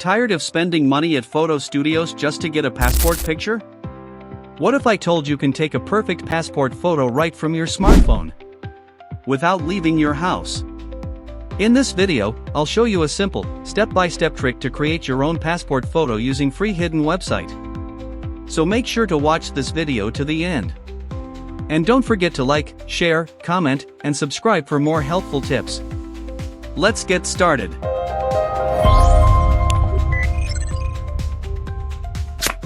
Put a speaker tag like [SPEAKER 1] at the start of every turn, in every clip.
[SPEAKER 1] Tired of spending money at photo studios just to get a passport picture? What if I told you can take a perfect passport photo right from your smartphone, without leaving your house? In this video, I'll show you a simple, step-by-step trick to create your own passport photo using free hidden website. So make sure to watch this video to the end. And don't forget to like, share, comment, and subscribe for more helpful tips. Let's get started.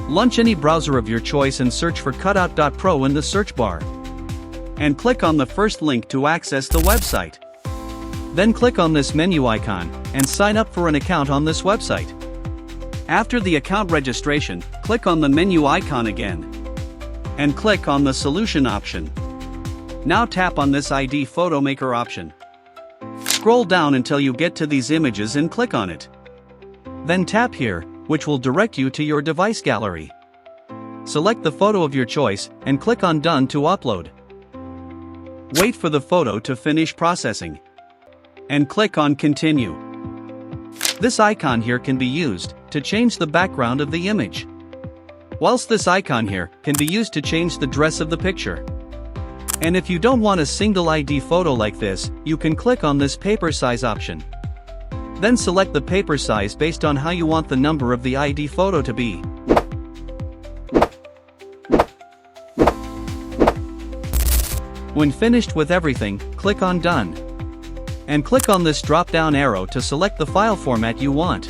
[SPEAKER 1] Launch any browser of your choice and search for Cutout.pro in the search bar. And click on the first link to access the website. Then click on this menu icon, and sign up for an account on this website. After the account registration, click on the menu icon again. And click on the solution option. Now tap on this ID photo maker option. Scroll down until you get to these images and click on it. Then tap here, which will direct you to your device gallery. Select the photo of your choice, and click on Done to upload. Wait for the photo to finish processing. And click on Continue. This icon here can be used to change the background of the image. Whilst this icon here can be used to change the dress of the picture. And if you don't want a single ID photo like this, you can click on this paper size option. Then select the paper size based on how you want the number of the ID photo to be. When finished with everything, click on Done. And click on this drop-down arrow to select the file format you want.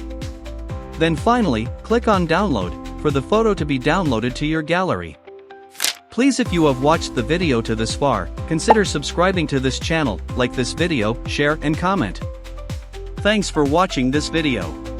[SPEAKER 1] Then finally, click on Download, for the photo to be downloaded to your gallery. Please, if you have watched the video to this far, consider subscribing to this channel, like this video, share and comment. Thanks for watching this video.